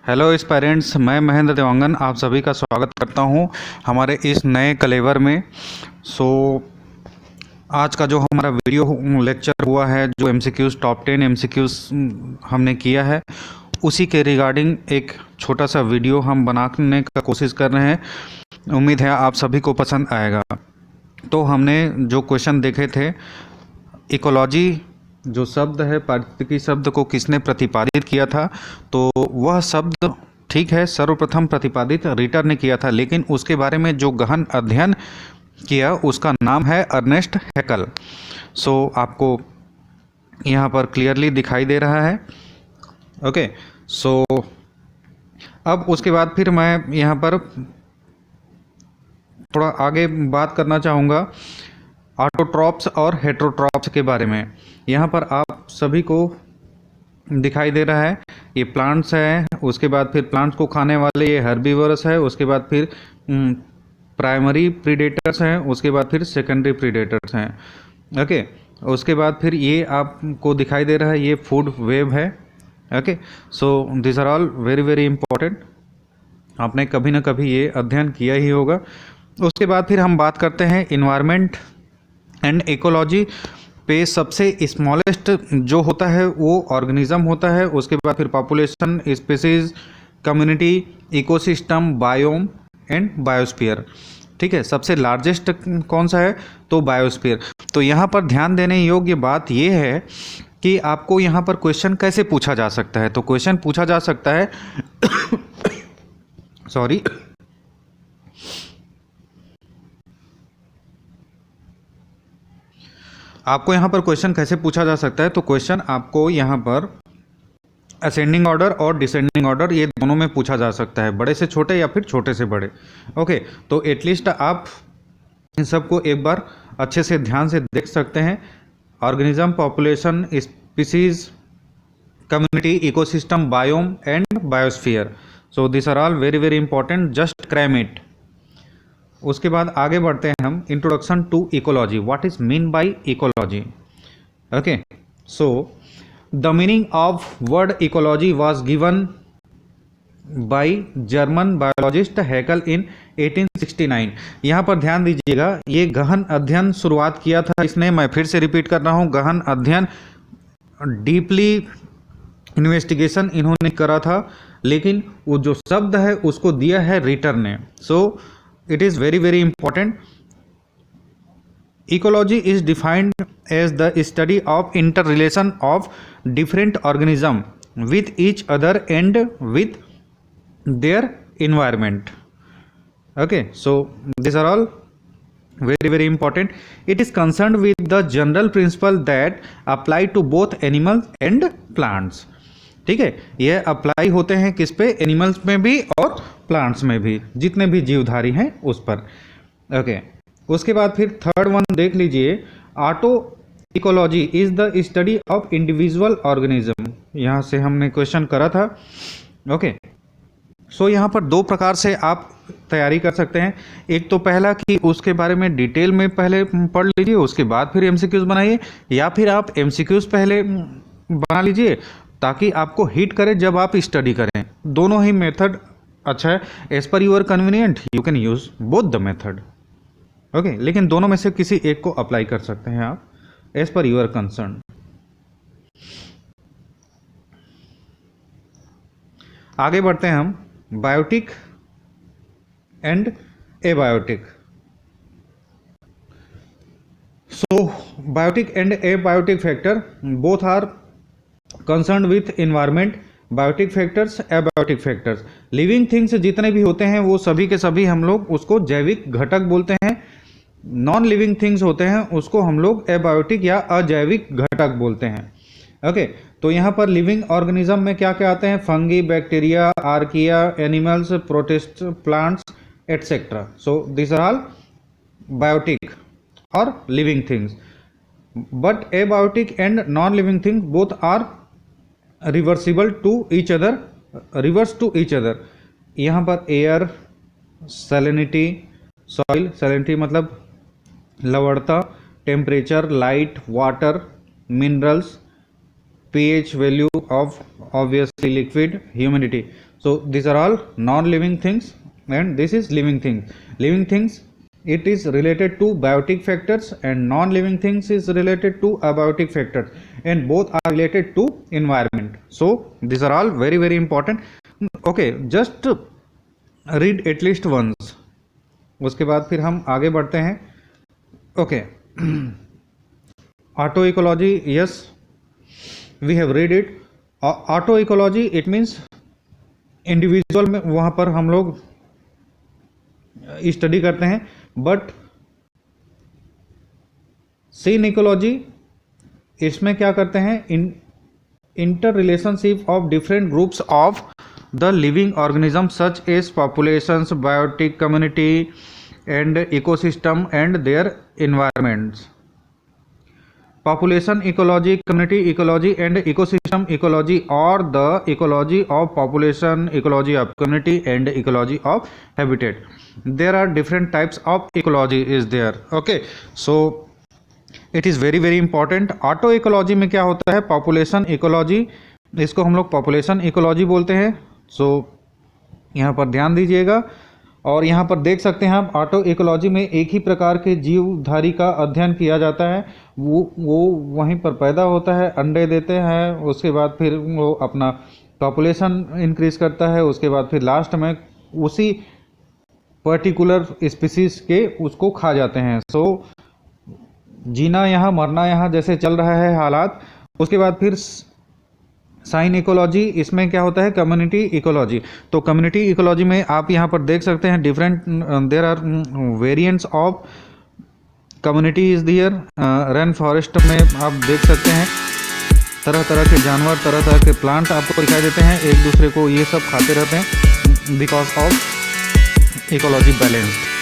Hello aspirants, मैं महेंद्र देवांगन आप सभी का स्वागत करता हूं हमारे इस नए कलेवर में। सो आज का जो हमारा वीडियो लेक्चर हुआ है, जो एमसीक्यूज़ टॉप 10 एमसीक्यूज़ हमने किया है, उसी के रिगार्डिंग एक छोटा सा वीडियो हम बनाने का कोशिश कर रहे हैं। उम्मीद है आप सभी को पसंद आएगा। तो हमने जो क्वेश्चन देखे थे, इकोलॉजी जो शब्द है, पारिस्थितिकी शब्द को किसने प्रतिपादित किया था, तो वह शब्द ठीक है सर्वप्रथम प्रतिपादित रीटर ने किया था, लेकिन उसके बारे में जो गहन अध्ययन किया उसका नाम है अर्नेस्ट हैकल। सो आपको यहाँ पर क्लियरली दिखाई दे रहा है। ओके, सो अब उसके बाद फिर मैं यहाँ पर थोड़ा आगे बात करना चाहूँगा ऑटोट्रॉप्स और हेटेरोट्रॉप्स के बारे में। यहाँ पर आप सभी को दिखाई दे रहा है, ये प्लांट्स है, उसके बाद फिर प्लांट्स को खाने वाले ये हर्बीवरस है, उसके बाद फिर प्राइमरी प्रीडेटर्स हैं, उसके बाद फिर सेकेंडरी प्रीडेटर्स हैं। ओके, उसके बाद फिर ये आपको दिखाई दे रहा है, ये फूड वेब है। Okay, so this are all very very important, आपने कभी ना कभी ये अध्ययन किया ही होगा। उसके बाद फिर हम बात करते हैं इन्वायरमेंट एंड इकोलॉजी पे। सबसे स्मॉलेस्ट जो होता है वो ऑर्गेनिज्म होता है, उसके बाद फिर population, species, community, ecosystem, biome and biosphere. ठीक है, सबसे लार्जेस्ट कौन सा है, तो बायोस्फीयर। तो यहाँ पर ध्यान देने योग्य बात ये है कि आपको यहाँ पर क्वेश्चन कैसे पूछा जा सकता है। तो क्वेश्चन पूछा जा सकता है सॉरी आपको यहाँ पर क्वेश्चन कैसे पूछा जा सकता है, तो क्वेश्चन आपको यहाँ पर असेंडिंग ऑर्डर और डिसेंडिंग ऑर्डर ये दोनों में पूछा जा सकता है, बड़े से छोटे या फिर छोटे से बड़े। ओके, तो एटलीस्ट आप इन सबको एक बार अच्छे से ध्यान से देख सकते हैं। Organism, population, species, community, ecosystem, biome and biosphere. So this are all very very important, just cram it. उसके बाद आगे बढ़ते हैं हम, introduction to ecology, what is mean by ecology. Okay, so the meaning of word ecology was given by German biologist Haeckel in 1869। यहाँ पर ध्यान दीजिएगा, ये गहन अध्ययन शुरुआत किया था इसने, मैं फिर से रिपीट कर रहा हूँ, गहन अध्ययन, डीपली इन्वेस्टिगेशन इन्होंने करा था, लेकिन वो जो शब्द है उसको दिया है रीटर ने। सो it is very very important. Ecology is defined as the study of interrelation of different organisms with each other and with their environment. Okay, so these are all very very important. It is concerned with the general principle that apply to both animals and plants. ठीक है, ये apply होते हैं किस पे, animals में भी और प्लांट्स में भी, जितने भी जीवधारी हैं उस पर। ओके, उसके बाद फिर थर्ड वन देख लीजिए, auto ecology is the study of individual organism. यहाँ से हमने क्वेश्चन करा था। ओके, सो यहाँ पर दो प्रकार से आप तैयारी कर सकते हैं। एक तो पहला कि उसके बारे में डिटेल में पहले पढ़ लीजिए, उसके बाद फिर एमसीक्यूज बनाइए, या फिर आप एमसीक्यूज पहले बना लीजिए ताकि आपको हिट करे जब आप स्टडी करें। दोनों ही मेथड अच्छा है, as per your convenient you can use both the method. Okay, लेकिन दोनों में से किसी एक को अप्लाई कर सकते हैं आप एज पर यूर कंसर्न। आगे बढ़ते हैं हम, biotic and abiotic. So biotic and abiotic factor both are concerned with environment. Biotic factors, abiotic factors, living things जितने भी होते हैं वो सभी के सभी हम लोग उसको जैविक घटक बोलते हैं। नॉन लिविंग थिंग्स होते हैं उसको हम लोग एबायोटिक या अजैविक घटक बोलते हैं। ओके, तो यहाँ पर लिविंग ऑर्गेनिज्म में क्या क्या आते हैं, fungi, bacteria, archaea, animals, protist, plants etcetera. So this are all biotic और living things, but abiotic and non living things both are reversible to each other, reverse to each other. यहाँ पर air, salinity, soil, salinity मतलब लवणता, temperature, light, water, minerals, pH value of obviously liquid, humidity. So these are all non-living things and this is living things. Living things, it is related to biotic factors and non-living things is related to abiotic factors, and both are related to environment. So these are all very very important. Okay, just read at least once, उसके बाद फिर हम आगे बढ़ते हैं. Okay. Auto ecology, yes, we have read it. Auto ecology, it means individual में वहाँ पर हम लोग स्टडी करते हैं. बट सीन इकोलॉजी, इसमें क्या करते हैं, inter relationship of different groups of the living organism such as populations, biotic community and ecosystem and their environments. Population ecology, community ecology and ecosystem ecology, or the ecology of population, ecology of community and ecology of habitat. There are different types of ecology is there. Okay, so it is very very important. Auto ecology में क्या होता है, population ecology, इसको हम लोग population ecology बोलते हैं. So यहाँ पर ध्यान दीजिएगा. और यहाँ पर देख सकते हैं आप, ऑटो इकोलॉजी में एक ही प्रकार के जीवधारी का अध्ययन किया जाता है. वो वहीं पर पैदा होता है, अंडे देते हैं, उसके बाद फिर वो अपना पॉपुलेशन इंक्रीज करता है, उसके बाद फिर लास्ट में उसी पर्टिकुलर स्पीसीज के उसको खा जाते हैं. सो जीना यहाँ मरना यहाँ जैसे चल रहा है हालात. उसके बाद फिर साइन इकोलॉजी, इसमें क्या होता है, कम्युनिटी इकोलॉजी. तो कम्युनिटी इकोलॉजी में आप यहाँ पर देख सकते हैं different, there are variants of community is there. Rain forest में आप देख सकते हैं तरह तरह के जानवर, तरह तरह के प्लांट आपको दिखाई देते हैं, एक दूसरे को ये सब खाते रहते हैं बिकॉज ऑफ इकोलॉजी बैलेंस्ड.